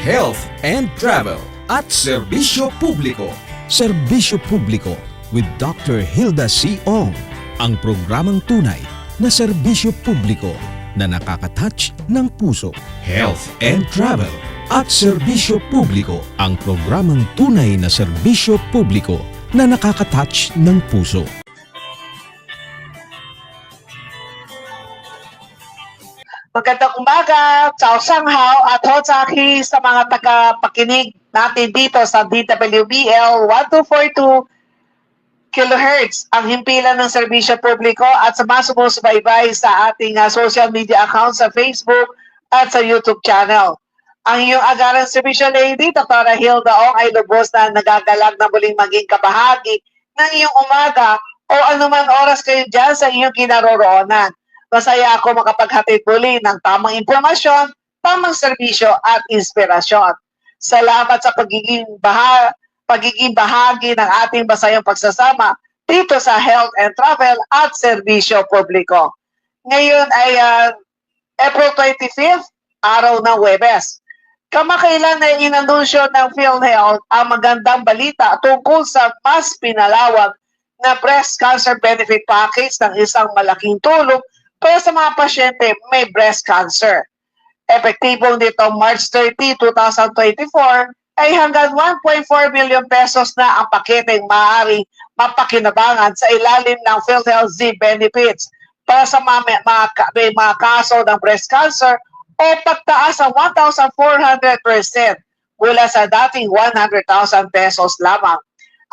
Health and Travel at Serbisyo Publiko. Serbisyo Publiko with Dr. Hilda C. Ong. Ang programang tunay na serbisyo publiko na nakaka-touch ng puso. Health and Travel at Serbisyo Publiko. Ang programang tunay na serbisyo publiko na nakaka-touch ng puso. Magandang umaga, Ciao Shanghao at Hotsaki sa mga taga-pakinig natin dito sa DWBL 1242 kHz, ang himpilan ng serbisyo publiko at sa mga sumusubaybay sa ating social media account sa Facebook at sa YouTube channel. Ang iyong agarang serbisyo lady, Dr. Hilda Ong, ay lubos na nagagalag na muling maging kabahagi ng iyong umaga o anuman oras kayo dyan sa iyong kinaroroonan. Masaya ako makapaghatid muli ng tamang impormasyon, tamang serbisyo at inspirasyon. Salamat sa pagiging bahagi ng ating masayang pagsasama dito sa Health and Travel at Serbisyo Publiko. Ngayon ay April 25th, araw ng Huwebes. Kamakailan ay inanunsyo ng PhilHealth ang magandang balita tungkol sa mas pinalawak na breast cancer benefit package ng isang malaking tulong para sa mga pasyente may breast cancer. Epektibo nito March 30, 2024 ay hanggang 1.4 million pesos na ang paketeng maaaring mapakinabangan sa ilalim ng PhilHealth Z benefits para sa may mga kaso ng breast cancer o pagtaas ng 1,400% mula sa dating 100,000 pesos lamang.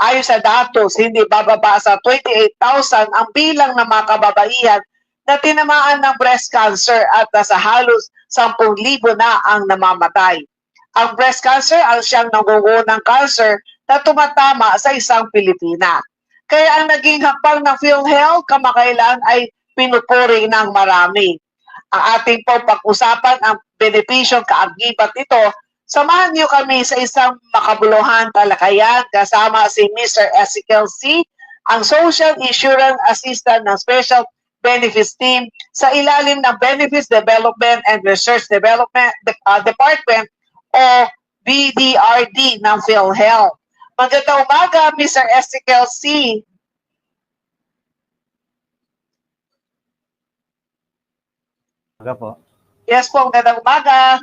Ayon sa datos, hindi bababa sa 28,000 ang bilang ng mga kababaihan na tinamaan ng breast cancer at nasa halos 10,000 na ang namamatay. Ang breast cancer ang siyang nangungunang cancer na tumatama sa isang Pilipina. Kaya ang naging hakbang ng PhilHealth kamakailan ay pinupuri ng marami. Ang ating po pag-usapan ang benepisyong kaagibat nito, samahan niyo kami sa isang makabuluhan talakayan kasama si Mr. Ezekiel C., ang Social Insurance Assistant ng Special Benefits Team sa ilalim ng Benefits Development and Research Development Department o BDRD ng PhilHealth. Magandang umaga, Mr. Ezekiel C. Umaga po. Yes po, magandang umaga.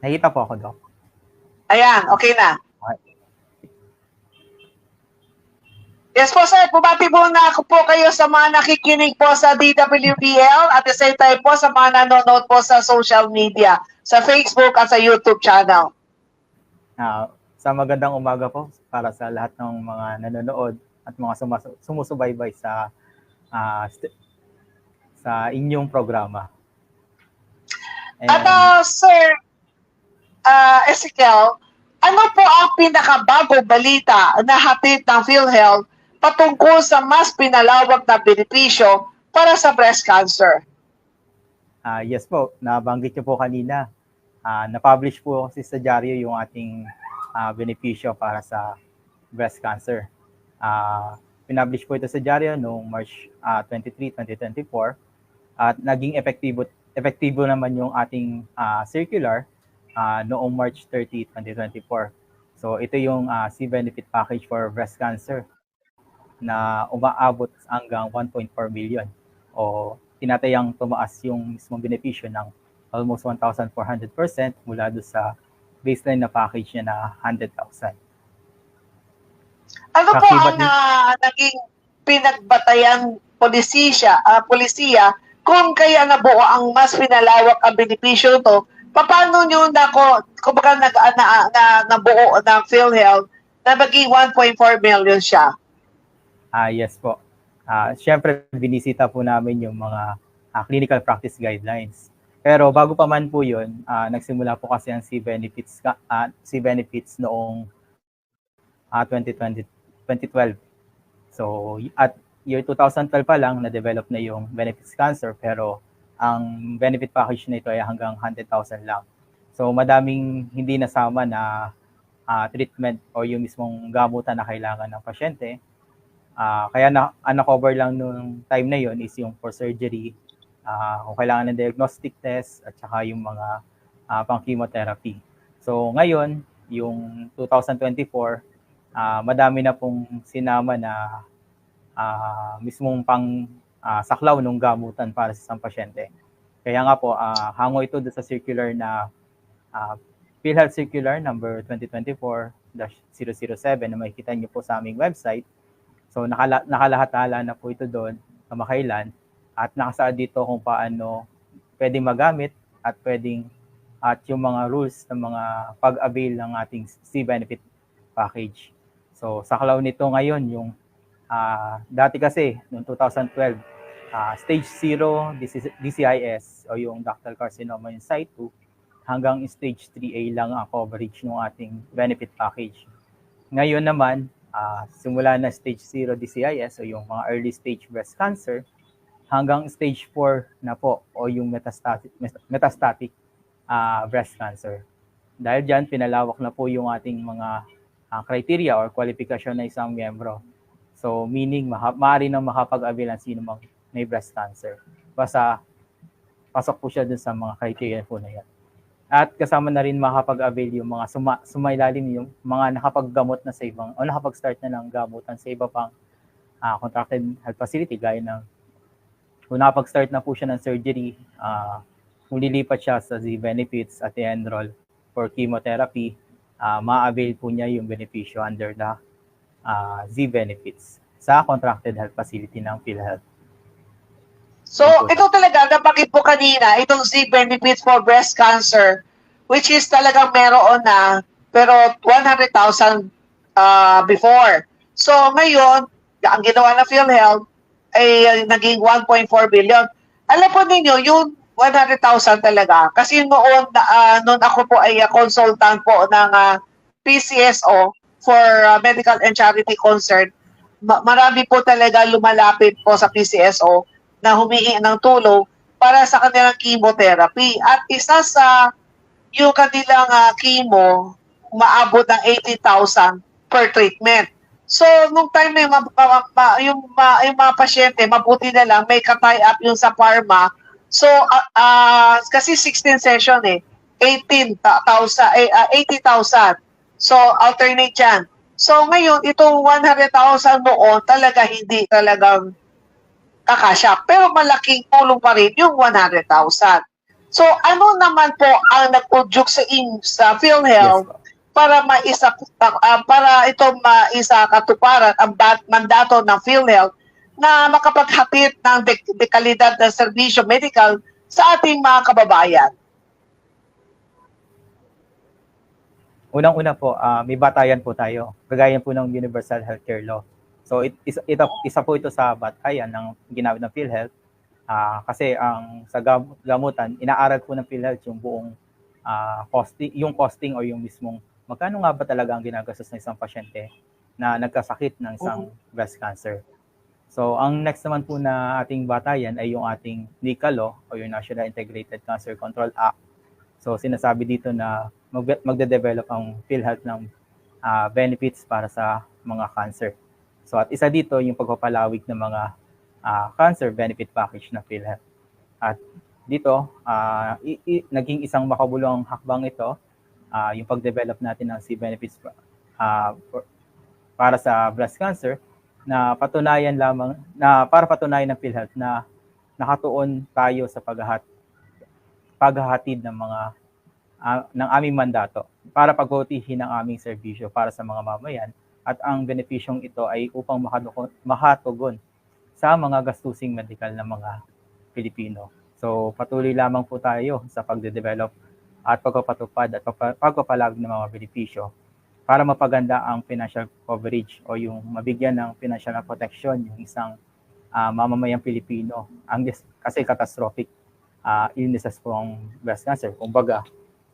Nakita po ako, Doc. Ayan, okay na. Okay. Yes po sir, bumati po na ako po kayo sa mga nakikinig po sa DWBL at the same time po sa mga nanonood po sa social media, sa Facebook at sa YouTube channel. Sa magandang umaga po para sa lahat ng mga nanonood at mga sumusubaybay sa inyong programa. At sir Ezekiel, ano po ang pinakabago balita na hatid ng PhilHealth patungkol sa mas pinalawak na benepisyo para sa breast cancer? Yes po, nabanggit niyo po kanina. Na-publish po kasi sa dyaryo yung ating benepisyo para sa breast cancer. Pinablish po ito sa dyaryo noong March 23, 2024 at naging epektibo naman yung ating circular noong March 30, 2024. So ito yung C-Benefit Package for Breast Cancer na umaabot hanggang 1.4 million o tinatayang tumaas yung mismong benepisyo ng almost 1,400% mula doon sa baseline na package niya na 100,000. Ano po ang naging pinagbatayan polisiya kung kaya nabuo ang mas pinalawak ang benepisyo to? Paano nyo nabuo ng PhilHealth na maging 1.4 million siya? Yes po. Siyempre, binisita po namin yung mga clinical practice guidelines. Pero bago pa man po yun, nagsimula po kasi ang C-Benefits noong 2012. So, at year 2012 pa lang, na-develop na yung benefits cancer, pero ang benefit package na ito ay hanggang 100,000 lang. So, madaming hindi nasama na treatment o yung mismong gamutan na kailangan ng pasyente. Kaya na-cover lang nung time na yon is yung for surgery, kung kailangan ng diagnostic test at saka yung mga pang-chemotherapy. So ngayon, yung 2024, madami na pong sinama na mismong saklaw ng gamutan para sa isang pasyente. Kaya nga po, hango ito sa circular na PhilHealth Circular number 2024-007 na makikita niyo po sa aming website. So nakalahatala na po ito doon kamakailan at nakasaad dito kung paano pwedeng magamit at yung mga rules ng mga pag-avail ng ating C-benefit package. So saklaw nito ngayon yung dati kasi noong 2012 stage 0 DCIS o yung ductal carcinoma in situ hanggang stage 3A lang ang coverage ng ating benefit package. Ngayon naman, simula na stage 0 DCIS o yung mga early stage breast cancer hanggang stage 4 na po o yung metastatic breast cancer. Dahil dyan, pinalawak na po yung ating mga criteria or qualification na isang miyembro. So, meaning, maaari nang makapag-avail ang sino mang may breast cancer. Basta, pasok po siya dun sa mga criteria po na yan. At kasama na rin makapag-avail yung mga sumailalim yung mga nakapaggamot na sa ibang o nakapag-start na ng gamutan sa iba pang contracted health facility gaya ng kung nakapag-start na po siya ng surgery, kung lilipat siya sa Z-benefits at i-enroll for chemotherapy, ma-avail po niya yung benepisyo under the Z-benefits sa contracted health facility ng PhilHealth. So, ito talaga, nabanggit po kanina, itong Z-benefits for breast cancer, which is talagang meron na, pero 100,000 before. So, ngayon, ang ginawa ng PhilHealth ay naging 1.4 billion. Alam po ninyo, yung 100,000 talaga, kasi noon ako po ay consultant po ng PCSO for medical and charity concern, marami po talaga lumalapit po sa PCSO na humihingi ng tulong para sa kanilang chemotherapy. At isa sa yung kanilang chemo, umaabot ng 80,000 per treatment. So, nung time na yung mga pasyente, mabuti na lang, may ka-tie up yung sa pharma. So, kasi 16 session 80,000. So, alternate yan. So, ngayon, itong 100,000 noon, talaga hindi talagang kakasya. Pero malaking tulong pa rin yung 100,000. So, ano naman po ang nag-udyok sa PhilHealth para ito maisakatuparan ang mandato ng PhilHealth na makapaghatid ng dekalidad ng serbisyo medical sa ating mga kababayan? Unang-una po, may batayan po tayo. Kagaya po ng Universal Healthcare Law. So isa po ito sa batayan ng ginamit ng PhilHealth kasi sa gamutan, inaaral po ng PhilHealth yung buong costing o yung mismong magkano nga ba talaga ang ginagastos ng isang pasyente na nagkasakit ng isang breast cancer. So ang next naman po na ating batayan ay yung ating NICA Law o yung National Integrated Cancer Control Act. So sinasabi dito na magde-develop ang PhilHealth ng benefits para sa mga cancer. So at isa dito yung pagpapalawig ng mga cancer benefit package ng PhilHealth. At dito, naging isang makabuluhang hakbang ito, yung pag-develop natin ng C-benefits para sa breast cancer na para patunayan ng PhilHealth na nakatuon tayo sa paghahatid ng ng aming mandato para pagbutihin ang aming serbisyo para sa mga mamayan. At ang benepisyong ito ay upang makatugon sa mga gastusing medical ng mga Pilipino. So patuloy lamang po tayo sa pagde-develop at pagpapatupad at pagpapalag ng mga benepisyo para mapaganda ang financial coverage o yung mabigyan ng financial protection yung isang mamamayang Pilipino. Kasi catastrophic illnesses po ang breast cancer. Kumbaga,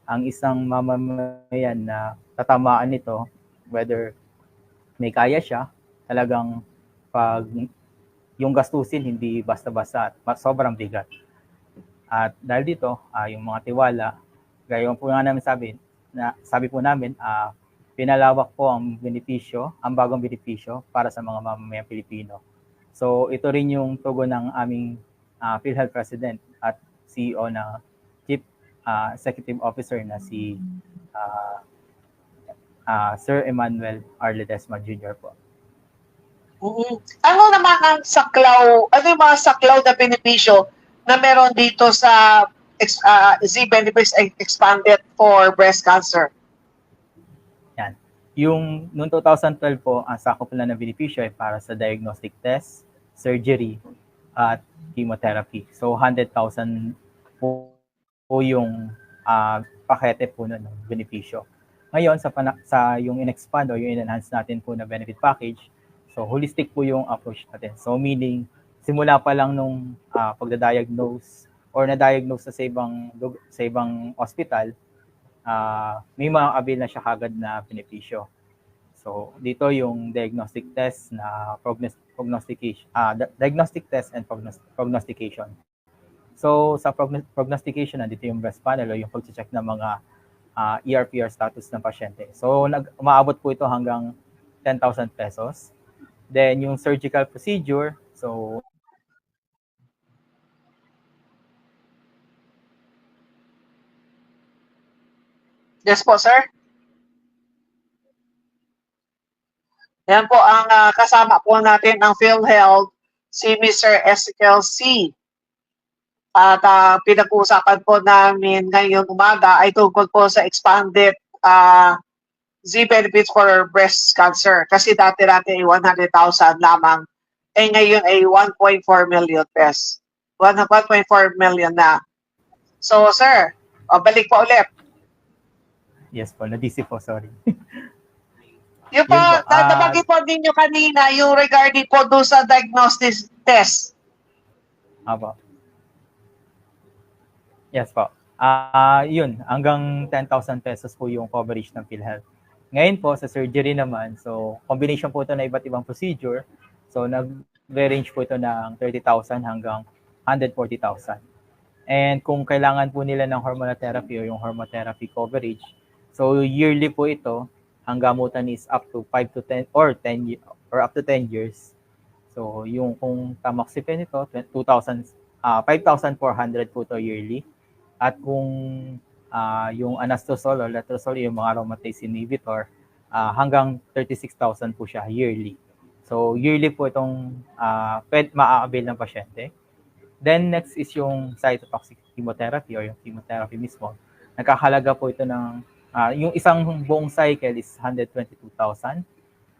ang isang mamamayan na tatamaan nito, whether may kaya siya, talagang pag yung gastusin hindi basta-basta at sobrang bigat. At dahil dito, yung mga tiwala, gaya po nga namin sabi po namin, pinalawak po ang bagong benepisyo para sa mga mamamayang Pilipino. So ito rin yung tugon ng aming PhilHealth President at CEO na Chief Executive Officer na si Sir Emmanuel R. Ledesma Jr. po. Ano naman ang saklaw, ano yung mga saklaw na benepisyo na meron dito sa Z-Benefits Expanded for breast cancer? Yan. Yung noong 2012 po, ang sakop na ng benepisyo ay para sa diagnostic test, surgery, at chemotherapy. So 100,000 po yung pakete po ng benepisyo. Ngayon, sa yung in-expand o yung in-enhance natin po na benefit package, so holistic po yung approach natin. So meaning, simula pa lang nung pagda-diagnose or na-diagnose sa ibang hospital, may mga avail na siya kagad na benepisyo. So dito yung diagnostic test na prognostication, diagnostic test and prognostication. So sa prognostication, nandito yung breast panel o yung pag-check ng mga ERPR status ng pasyente. So umaabot po ito hanggang 10,000 pesos. Then yung surgical procedure, so Yes po, sir. Yan po ang kasama po natin ng PhilHealth, si Mr. Ezekiel C. At pinag-uusapan po namin ngayong umaga ay tungkol po sa expanded Z-Benefits for breast cancer. Kasi dati ay 100,000 lamang. Eh ngayon ay 1.4 million pesos. 1.4 million na. So, sir, balik po ulit. yes po, na-DC po, sorry. Yung po, nabanggit po ninyo kanina, yung regarding po doon sa diagnostic test. Apo. Yes po. Yun, hanggang 10,000 pesos po yung coverage ng PhilHealth. Ngayon po, sa surgery naman, so combination po ito na iba't ibang procedure. So nag-range po ito ng 30,000 hanggang 140,000. And kung kailangan po nila ng hormonal therapy o yung hormotherapy coverage, so yearly po ito, ang gamutan is up to 5 to 10 or 10 or up to 10 years. So yung kung tamoxifen ito, 5,400 po ito yearly. At kung yung anastrozole o letrozole, yung mga aromatase inhibitor, hanggang 36,000 po siya yearly. So yearly po itong maa-avail ng pasyente. Then next is yung cytotoxic chemotherapy o yung chemotherapy mismo. Nagkakalaga po ito ng, yung isang buong cycle is 122,000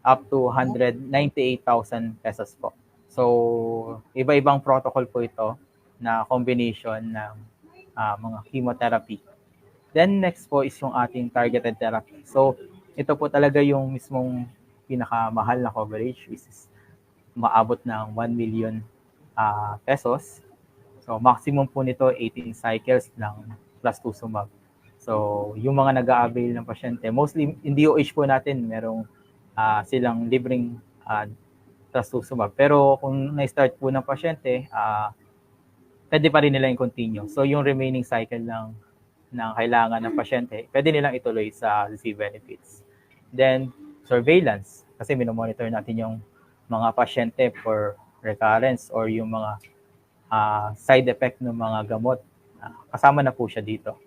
up to 198,000 pesos po. So iba-ibang protocol po ito na combination ng mga chemotherapy. Then next po is yung ating targeted therapy. So ito po talaga yung mismong pinakamahal na coverage, which is maabot ng 1 million pesos. So maximum po nito 18 cycles ng trastuzumab. So yung mga nag-a-avail ng pasyente, mostly in DOH po natin, merong silang libreng trastuzumab. Pero kung na-start po ng pasyente, pwede pa rin nilang i-continue. So yung remaining cycle ng kailangan ng pasyente, pwede nilang ituloy sa Z-Benefits. Then surveillance, kasi minomonitor natin yung mga pasyente for recurrence or yung mga side effect ng mga gamot. Kasama na po siya dito.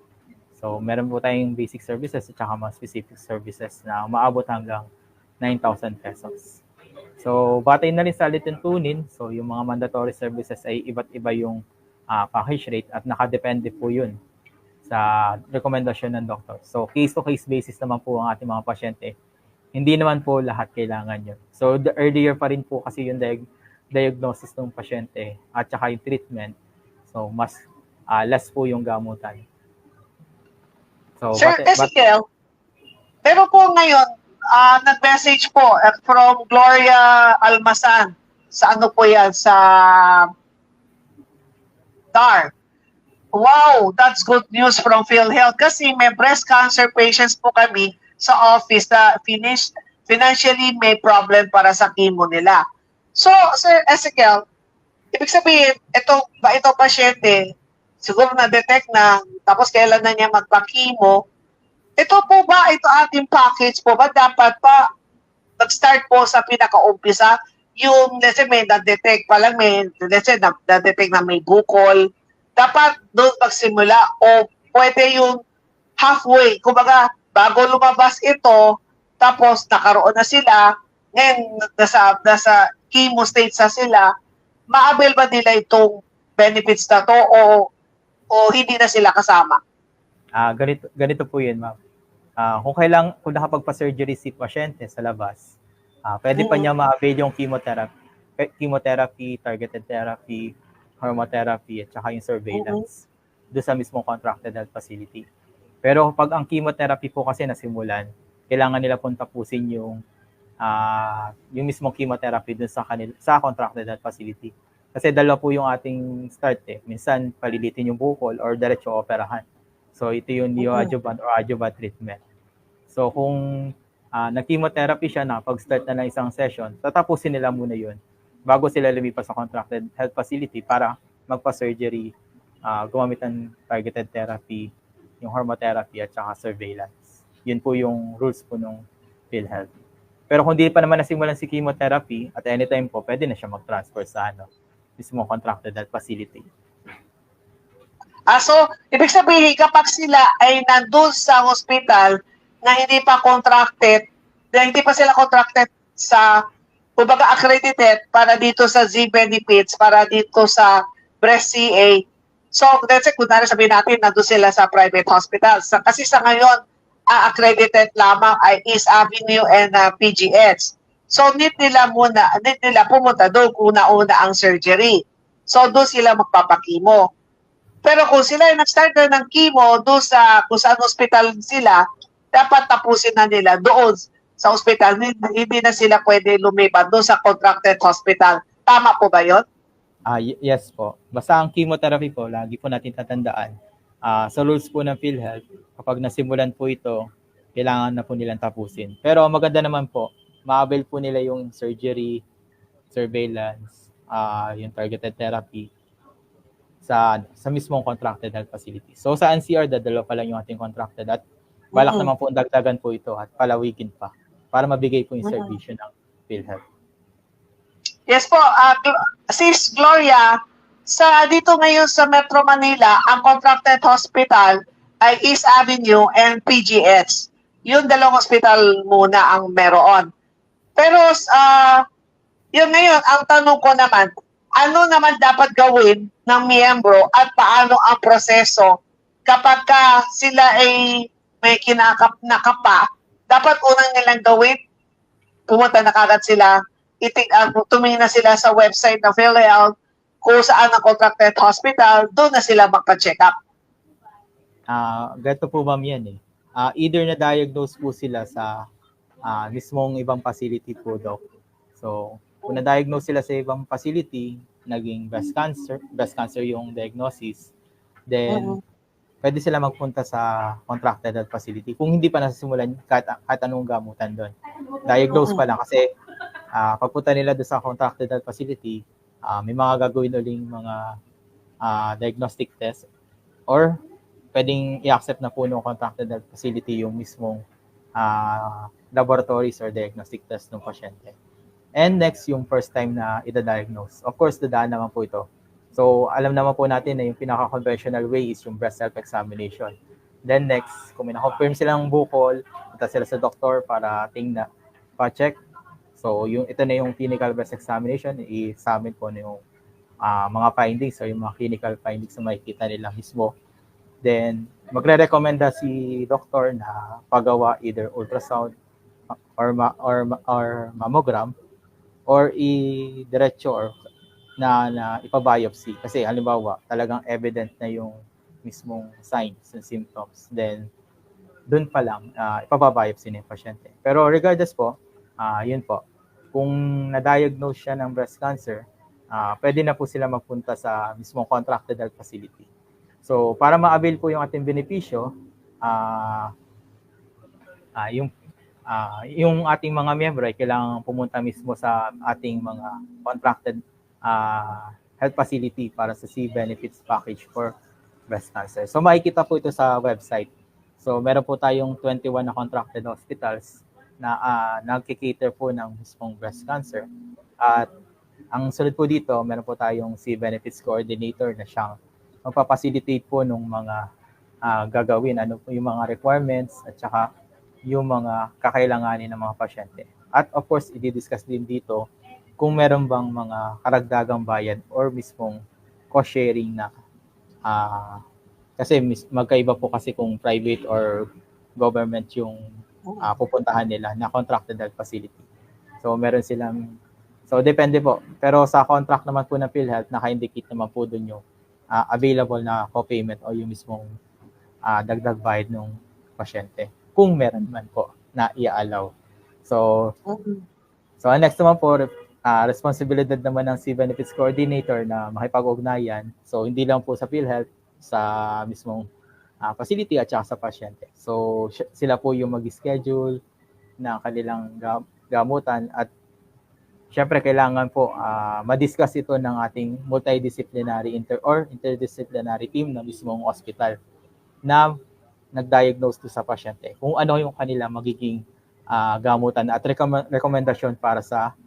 So meron po tayong basic services at saka mga specific services na umaabot hanggang 9,000 pesos. So batay na rin sa alituntunin, so yung mga mandatory services ay iba't iba yung package rate at nakadepende po yun sa rekomendasyon ng doktor. So case-to-case basis naman po ang ating mga pasyente. Hindi naman po lahat kailangan yun. So the earlier pa rin po kasi yung diagnosis ng pasyente at saka yung treatment, so mas less po yung gamutan. So, Sir Ezekiel, pero po ngayon, nag-message po from Gloria Almasan sa ano po yan, sa DAR. Wow, that's good news from PhilHealth kasi may breast cancer patients po kami sa office na financially may problem para sa chemo nila. So, Sir Ezekiel, ibig sabihin, ito pasyente, siguro na-detect na, tapos kailan na niya magpa-chemo, ito ating package po ba dapat pa mag-start po sa pinaka-umpisa, yung, let's say, may na-detect pa lang, let's say, na-detect na may bukol, dapat doon magsimula o pwede yung halfway. Kumbaga, bago lumabas ito, tapos nakaroon na sila, ngayon nasa chemo stage na sila, ma-avail ba nila itong benefits na to o hindi na sila kasama? Ganito po yun, ma'am. Kung nakapagpa-surgery si pasyente sa labas, pwede pa niya ma-avail yung chemotherapy, targeted therapy, hormotherapy, at saka yung surveillance doon sa mismong contracted health facility. Pero pag ang chemotherapy po kasi nasimulan, kailangan nila pong tapusin yung mismong chemotherapy doon sa contracted health facility. Kasi dalawa po yung ating start eh. Minsan palilitin yung bukol or diretso operahan. So ito yung neoadjuvant or adjuvant treatment. So kung nag-chemotherapy siya na pag-start na ng isang session, tatapusin nila muna yun bago sila lumipas sa contracted health facility para magpa-surgery, gumamit ng targeted therapy, yung hormotherapy at saka surveillance. Yun po yung rules po ng PhilHealth. Pero kung di pa naman nasimulan si chemotherapy, at anytime po, pwede na siya mag-transfer sa mismo contracted health facility. So, ibig sabihin, kapag sila ay nandun sa hospital na hindi pa sila contracted sa, kumbaga accredited para dito sa Z benefits, para dito sa breast CA. So, let's say, kunwari sabihin natin, nandun sila sa private hospital. Kasi sa ngayon, accredited lamang ay East Avenue and PGH. So, need nila pumunta doon una-una ang surgery. So, doon sila magpapakimo. Pero kung sila ay nag-start na ng chemo doon kung saan hospital sila, dapat tapusin na nila doon sa hospital. Hindi na sila pwede lumipat doon sa contracted hospital. Tama po ba yun? Yes po. Basta ang chemotherapy po, lagi po natin tatandaan. Sa rules po ng PhilHealth, kapag nasimulan po ito, kailangan na po nilang tapusin. Pero maganda naman po, ma-avail po nila yung surgery, surveillance, yung targeted therapy sa mismong contracted health facility. So sa NCR, dalawa pa lang yung ating contracted at balak naman po dagdagan po ito at palawigin pa para mabigay po yung servisyo ng PhilHealth. Yes po, Sis Gloria, dito ngayon sa Metro Manila, ang contracted hospital ay East Avenue and PGH. Yung dalawang hospital muna ang meron. Pero yun ngayon, ang tanong ko naman, ano naman dapat gawin ng miyembro at paano ang proseso kapag sila ay may nakapa, dapat unang nilang gawin, pumunta na kagad sila, tumingin na sila sa website ng PhilHealth, kung saan ang contracted hospital, doon na sila magpa-check up. Ganito po ma'am yan eh. Either na-diagnose po sila sa mismong ibang facility po, Doc. So, kung na-diagnose sila sa ibang facility, naging breast cancer yung diagnosis, then pwede sila magpunta sa contracted health facility. Kung hindi pa nasasimulan kahit anong gamutan doon. Diagnose pa lang kasi pagpunta nila doon sa contracted health facility, may mga gagawin uling mga diagnostic test or pwedeng i-accept na po ng contracted health facility yung mismong laboratories or diagnostic test ng pasyente. And next, yung first time na ida-diagnose. Of course, dadaan naman po ito. So, alam naman po natin na yung pinaka-conventional way is yung breast self-examination. Then next, kung may na-confirm silang bukol, punta sila sa doktor para pa-check. So, ito na yung clinical breast examination, i-examine po na yung mga findings o yung mga clinical findings na makikita nila mismo. Then, magre-recommenda si doktor na pagawa either ultrasound or mammogram or i-diretso or na ipa-biopsy. Kasi halimbawa, talagang evident na yung mismong signs and symptoms. Then, dun pa lang, ipapabiopsy na yung pasyente. Pero regardless po, yun po, kung na-diagnose siya ng breast cancer, pwede na po sila magpunta sa mismong contracted health facility. So, para ma-avail po yung ating benepisyo, yung ating mga miyembro ay kailangan pumunta mismo sa ating mga contracted health facility para sa C benefits package for breast cancer. So makikita po ito sa website. So meron po tayong 21 na contracted hospitals na nagki-cater po ng mismong breast cancer. At ang sunod po dito, meron po tayong si Benefits Coordinator na siyang magpapacilitate po ng mga gagawin, ano po yung mga requirements at saka yung mga kakailanganin ng mga pasyente. At of course, i-discuss din dito kung meron bang mga karagdagang bayad or mismong cost sharing na kasi magkaiba po kasi kung private or government yung pupuntahan nila na contracted health facility. So meron silang, so depende po. Pero sa contract naman po ng PhilHealth, naka-indicate naman po doon yung available na co-payment o yung mismong dagdag bayad ng pasyente. Kung meron man po na i-allow. So next naman po, responsibilidad naman ng si Benefits Coordinator na makipag-ugnayan. So hindi lang po sa PhilHealth, sa mismong facility at saka sa pasyente. So sila po yung mag-schedule ng kanilang gamutan at syempre kailangan po ma-discuss ito ng ating multidisciplinary interdisciplinary team ng mismong hospital na nag-diagnose to sa pasyente kung ano yung kanila magiging gamutan at rekomendasyon para sa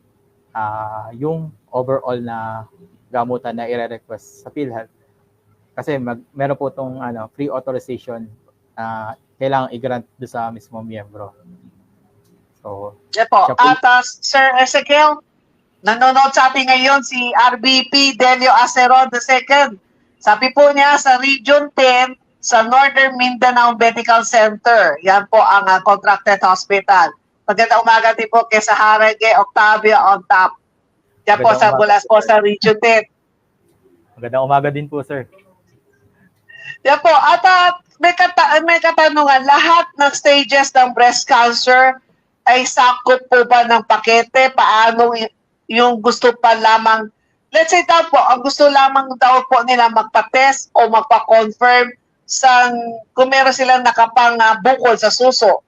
yung overall na gamutan na i-request sa PhilHealth. Kasi meron po itong pre-authorization kailangan i-grant do sa mismong miyembro. So, po. At Sir Ezekiel, nanonood sa atin ngayon si RBP Delio Aceron II. Sabi po niya sa Region 10 sa Northern Mindanao Medical Center. Yan po ang contracted hospital. Magandang umaga din po kay Saharage Octavio on top. Yan po sa Bulas po sa Region 10. Magandang umaga din po, sir. Yan po. At may katanungan, lahat ng stages ng breast cancer ay sakop po ba ng pakete? Paano yung gusto pa lamang, let's say daw po, ang gusto lamang daw po nila magpa-test o magpa-confirm kung meron silang nakapang bukol sa suso.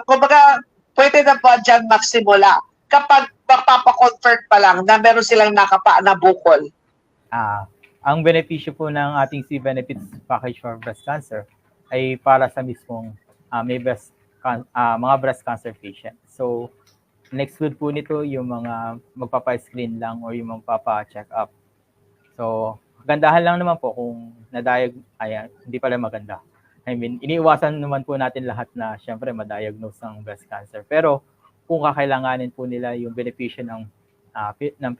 Kumbaga, pwede na ba dyan magsimula kapag magpapakonfirm pa lang na meron silang nakapa na bukol? Ang benepisyo po ng ating C-Benefits Package for Breast Cancer ay para sa mismong may mga breast cancer patient. So, next-exclude po nito yung mga magpapa-screen lang or yung magpapa-check up. So, gandahan lang naman po kung hindi pala maganda. I mean, iniiwasan naman po natin lahat na syempre ma-diagnose ng breast cancer. Pero kung kakailanganin po nila yung benepisyo ng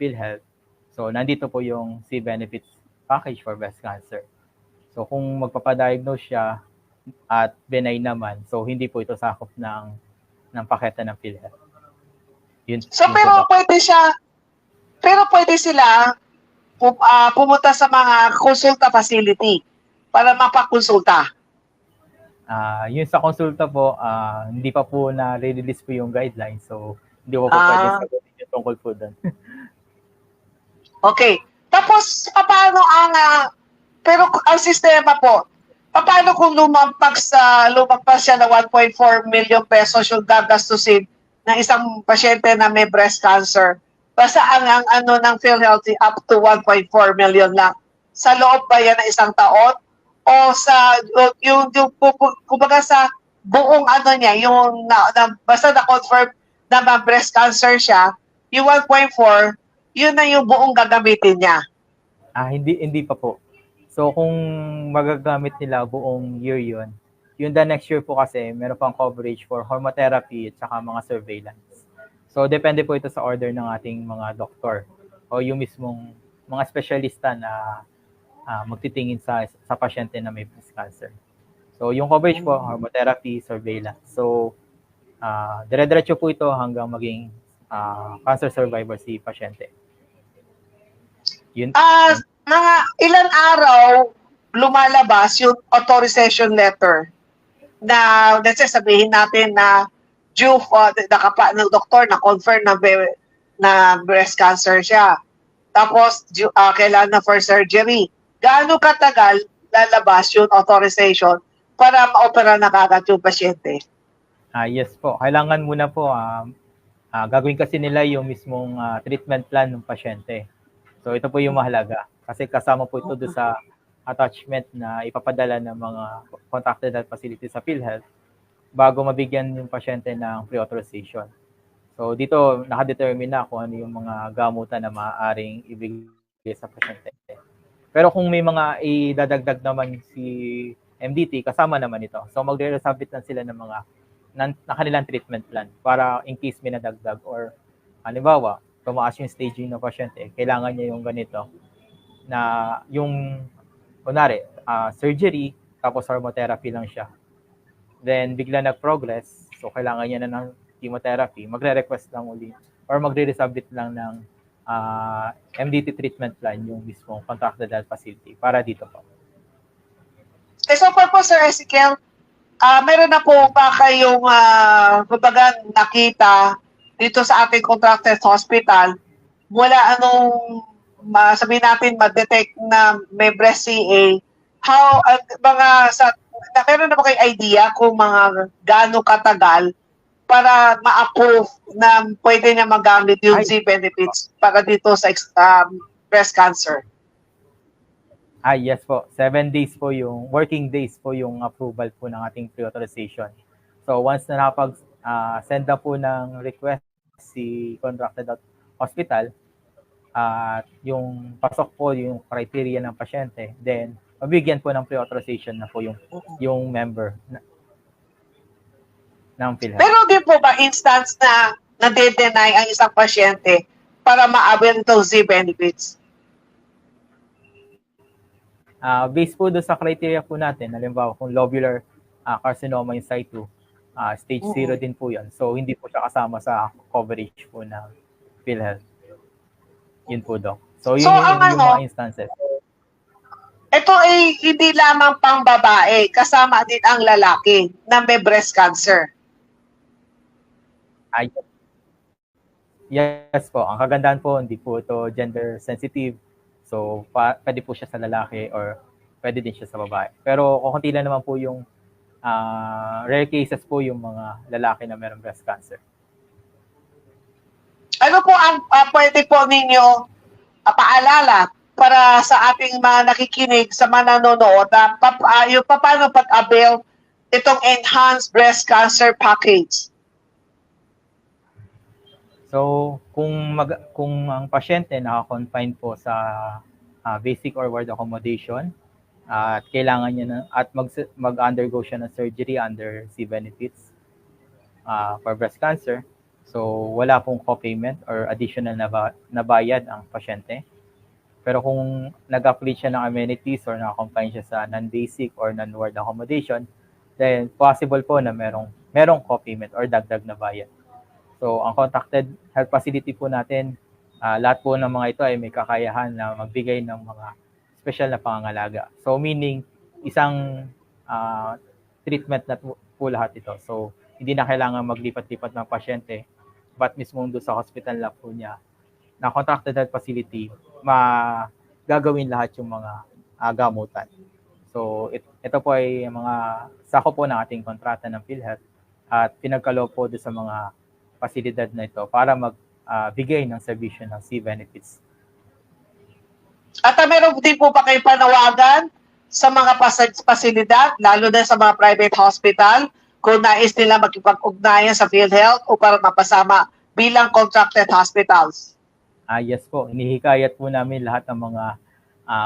PhilHealth, so nandito po yung C-Benefits Package for Breast Cancer. So kung magpapadiagnose siya at benign naman, so hindi po ito sakop ng paketa ng PhilHealth. Pwede sila pumunta sa mga konsulta facility para mapakonsulta. Yun sa konsulta po, hindi pa po na-release po yung guidelines. So, hindi ko po pwede sagutin yung tungkol po doon. Okay. Tapos, paano pero ang sistema po, paano kung lumagpas siya na 1.4 million pesos yung gagastusin ng isang pasyente na may breast cancer? Basta ang ng PhilHealth up to 1.4 million lang. Sa loob ba yan ng isang taon? O sa kumbaga sa buong niya, yung basta na-confirm na breast cancer siya, yung 1.4, yun na yung buong gagamitin niya. Hindi pa po. So kung magagamit nila buong year yun the next year po kasi meron pang coverage for hormotherapy at saka mga surveillance. So depende po ito sa order ng ating mga doktor o yung mismong mga espesyalista na magtitingin sa pasyente na may breast cancer. So yung coverage po, hormotherapy, surveillance. So dire-diretso po ito hanggang maging cancer survivor si pasyente. Mga ilan araw lumalabas yung authorization letter na let's say sabihin natin na due for ng doktor na confirm na breast cancer siya. Tapos kailangan na for surgery. Gaano katagal lalabas yung authorization para ma-opera na kagad yung pasyente? Yes po. Kailangan muna po gagawin kasi nila yung mismong treatment plan ng pasyente. So ito po yung mahalaga kasi kasama po ito doon sa attachment na ipapadala ng mga contracted health facility sa PhilHealth bago mabigyan yung pasyente ng pre-authorization. So dito nakadetermine na kung ano yung mga gamutan na maaaring ibigay sa pasyente. Pero kung may mga idadagdag naman si MDT, kasama naman ito. So magre-resubmit lang sila ng mga na kanilang treatment plan para in case may nadagdag or halimbawa, tumaas yung staging ng pasyente, kailangan niya yung ganito na yung kunwari, surgery tapos hormotherapy lang siya. Then bigla nag-progress, so kailangan niya na ng chemotherapy, magre-request lang uli or magre-resubmit lang ng MDT treatment plan yung mismong contracted health facility para dito po. So far po, Sir Ezekiel, meron na po ba kayong kumbaga nakita dito sa ating contracted hospital mula anong sabihin natin ma-detect na may breast CA, meron na ba kayo idea kung mga gaano katagal para ma-approve na pwede niya magamit yung Z benefits para dito sa breast cancer? Yes po. 7 days po yung, working days po yung approval po ng ating pre-authorization. So once na nakapag-send na po ng request si contracted hospital, yung pasok po yung criteria ng pasyente, then mabigyan po ng pre-authorization na po yung member ng PhilHealth. Pero di po ba instance na nade-deny ang isang pasyente para ma-avail itong Z benefits? Based po doon sa criteria po natin, halimbawa kung lobular carcinoma in situ, stage 0 din po yan. So hindi po siya kasama sa coverage po ng PhilHealth. Yun po, Doc. So yun yung mga instances. Ito ay hindi lamang pang babae, kasama din ang lalaki na may breast cancer. Yes po. Ang kagandahan po, hindi po ito gender sensitive. So, pwede po siya sa lalaki or pwede din siya sa babae. Pero kukunti lang naman po yung rare cases po yung mga lalaki na mayroong breast cancer. Ano po ang pwede po ninyo paalala para sa ating mga nakikinig, sa mga nanonood, na paano pag-avail itong Enhanced Breast Cancer Package? So, kung ang pasyente naka-confine po sa basic or ward accommodation at kailangan niya mag-undergo siya ng surgery under C benefits for breast cancer, so wala pong co-payment or additional na bayad ang pasyente. Pero kung nag-apply siya ng amenities or naka-confine siya sa non-basic or non-ward accommodation, then possible po na merong co-payment or dagdag na bayad. So, ang contracted health facility po natin, lahat po ng mga ito ay may kakayahan na magbigay ng mga special na pangangalaga. So, meaning, isang treatment na po lahat ito. So, hindi na kailangan maglipat-lipat ng pasyente, but mismo doon sa hospital na po niya, na contracted health facility, gagawin lahat yung mga gamutan. So, ito po ay mga sako po ng ating kontrata ng PhilHealth at pinagkaloob po doon sa mga pasilidad na ito para magbigay ng serbisyo ng C benefits. At meron din po ba kayo panawagan sa mga pasilidad, lalo na sa mga private hospital, kung nais nila makipag-ugnayan sa PhilHealth o para mapasama bilang contracted hospitals? Yes po, inihikayat po namin lahat ng mga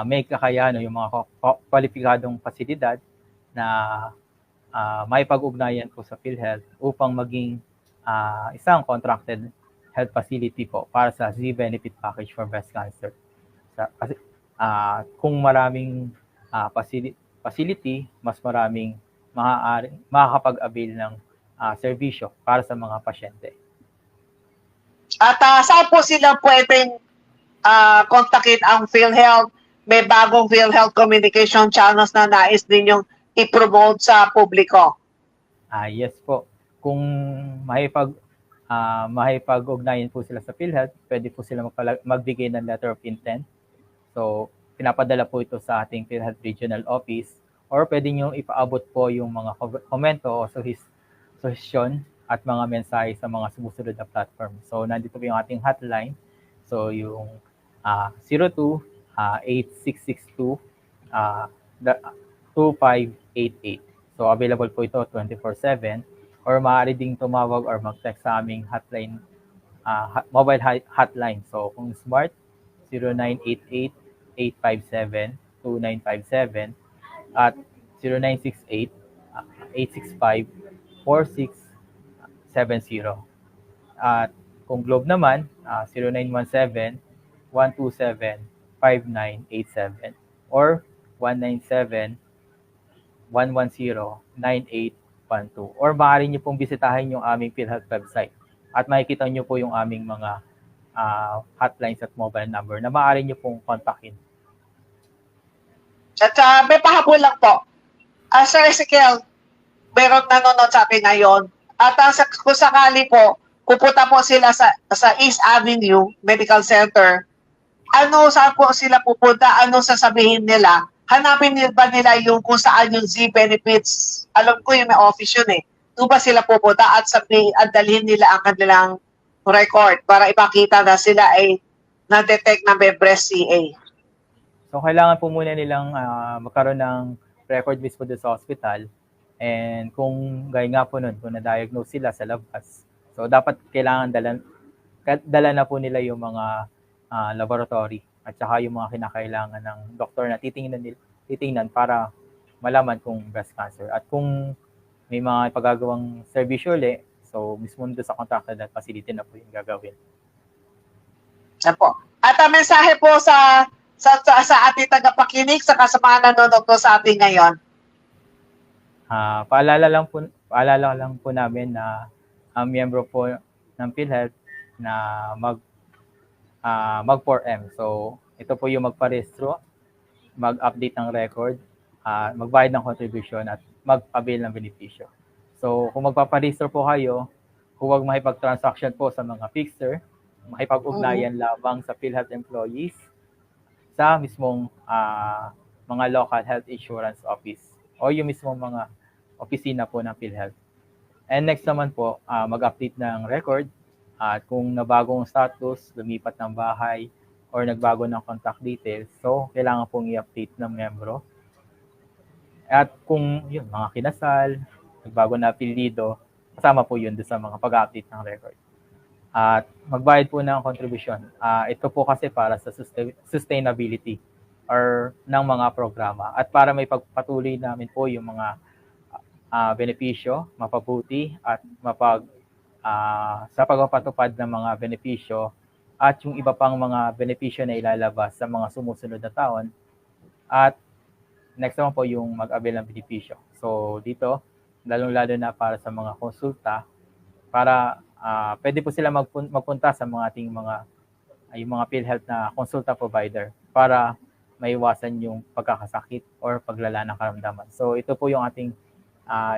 may kakayahan o yung mga kwalipikadong pasilidad na may pag-ugnayan po sa PhilHealth upang maging isang contracted health facility po para sa Z benefit package for breast cancer. Kasi kung maraming facility, mas maraming makakapag-avail ng serbisyo para sa mga pasyente. At saan po sila pwedeng kontakin ang PhilHealth? May bagong PhilHealth communication channels na nais ninyong i-promote sa publiko? Yes po. Kung mahipag-ugnayan po sila sa PhilHealth, pwede po sila magbigay ng letter of intent. So, pinapadala po ito sa ating PhilHealth Regional Office or pwede nyo ipaabot po yung mga komento o suggestion at mga mensahe sa mga sumusunod na platform. So, nandito po yung ating hotline. So, yung 02-8662-2588. So, available po ito 24/7 or maaari ding tumawag or mag-text sa aming hotline hotline. So kung smart, 0988-857-2957 at 0968-865-4670. At kung Globe naman, 0917-127-5987 or 197-110-9812 or maaari niyo pong bisitahin yung aming PhilHealth website at makikita niyo po yung aming mga hotlines at mobile number na maaari niyo pong kontakin. At may pahabol lang po. Sir Ezekiel, meron nanonood sa atin ngayon. At kung sakali po, pupunta po sila sa East Avenue Medical Center. Saan po sila pupunta? Ano sasabihin nila? Hanapin ba nila yung kung saan yung Z benefits? Alam ko yung may office yun eh. Doon ba sila pupunta at dalhin nila ang kanilang record para ipakita na sila ay na-detect na may breast CA? So kailangan po muna nilang magkaroon ng record mismo doon sa hospital. And kung gaya nga po nun, kung na-diagnose sila sa labas, so dapat kailangan dala na po nila yung mga laboratory at saka yung mga kinakailangan ng doktor na titingnan para malaman kung breast cancer. At kung may mga pagagawang serbisyo ulit, so mismo doon sa contracted facility na po yung gagawin. Po. At ang mensahe po sa ating tagapakinig sa kasamahan nanonood po sa atin ngayon. Paalala lang po namin na ang miyembro po ng PhilHealth na mag-4M. So, ito po yung magparehistro, mag-update ng record, magbayad ng contribution at mag-avail ng benepisyo. So, kung magpaparehistro po kayo, huwag makipag-transaction po sa mga fixer, makipag-ugnayan lamang sa PhilHealth employees sa mismong mga local health insurance office o yung mismong mga opisina po ng PhilHealth. And next naman po, mag-update ng record at kung nabagong status, lumipat ng bahay, or nagbago ng contact details, so kailangan pong i-update ng miyembro. At kung yun, mga kinasal, nagbago na apelyido, kasama po yun doon sa mga pag-update ng record. At magbayad po ng contribution. Ito po kasi para sa sustainability or ng mga programa. At para may pagpatuloy namin po yung mga benepisyo, mapabuti at sa pagpapatupad ng mga benepisyo at yung iba pang mga benepisyo na ilalabas sa mga sumusunod na taon. At next naman po yung mag-avail ng benepisyo. So dito, lalong-lalo na para sa mga konsulta, para pwede po sila magpunta sa mga ating yung mga PhilHealth na consulta provider para maiwasan yung pagkakasakit or paglala ng karamdaman. So ito po yung ating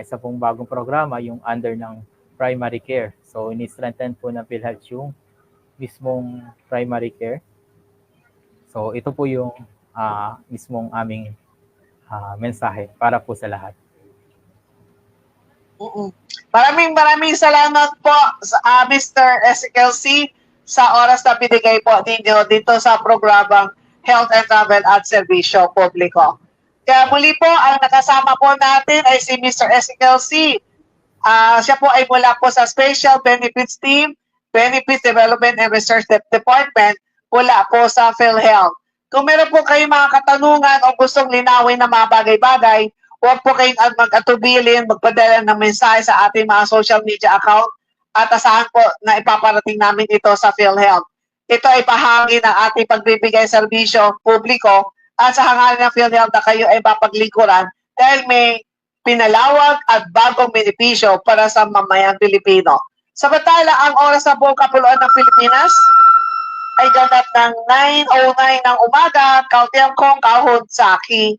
isa pong bagong programa, yung under ng primary care. So ini-strengthen po ng PhilHealth yung mismong primary care. So ito po yung mismong aming mensahe para po sa lahat. Maraming salamat po sa Mr. Ezekiel C. sa oras na binigay po ninyo dito sa programang Health and Travel at Serbisyo Publiko. Kaya muli po, ang nakasama po natin ay si Mr. Ezekiel C. Siya po ay mula po sa Special Benefits Team, Benefits Development and Research Department, mula po sa PhilHealth. Kung meron po kayong mga katanungan o gustong linawin na mga bagay-bagay, huwag po kayong mag-atubilin, magpadala ng mensahe sa ating mga social media account at asahan po na ipaparating namin ito sa PhilHealth. Ito ay bahagi ng ating pagbibigay serbisyo publiko at sa hangalan ng PhilHealth na kayo ay mapaglingkuran dahil may pinalawag at bagong benepisyo para sa mamayang Pilipino. Samantala, ang oras sa buong kapuluan ng Pilipinas ay ganap ng 9:09 ng umaga, Kauntiang Kong, Kahod, Saki.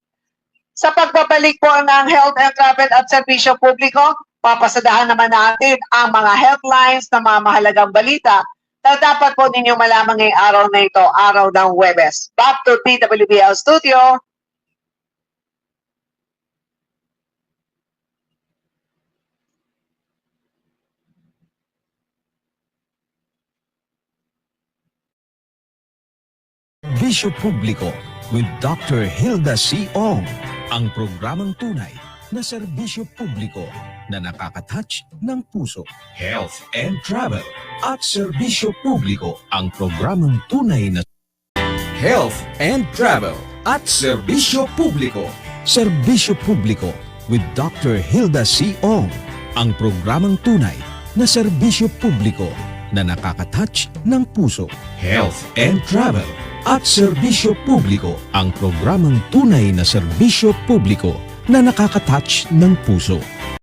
Sa pagbabalik po ng Health and Travel at Serbisyo Publiko, papasadahan naman natin ang mga headlines na mga mahalagang balita na dapat po ninyo malaman ngayong araw na ito, araw ng Huwebes. Back to PWBL Studio. Serbisyo Publiko with Dr. Hilda C. Ong. Ang programang tunay na serbisyo publiko na nakakatouch ng puso. Health and Travel at Serbisyo Publiko, ang programang tunay na Health and Travel at Serbisyo Publiko. Serbisyo Publiko with Dr. Hilda C. Ong, ang programang tunay na serbisyo publiko na nakakatouch ng puso. Health and Travel at Serbisyo Publiko, ang programang tunay na serbisyo publiko na nakakatouch ng puso.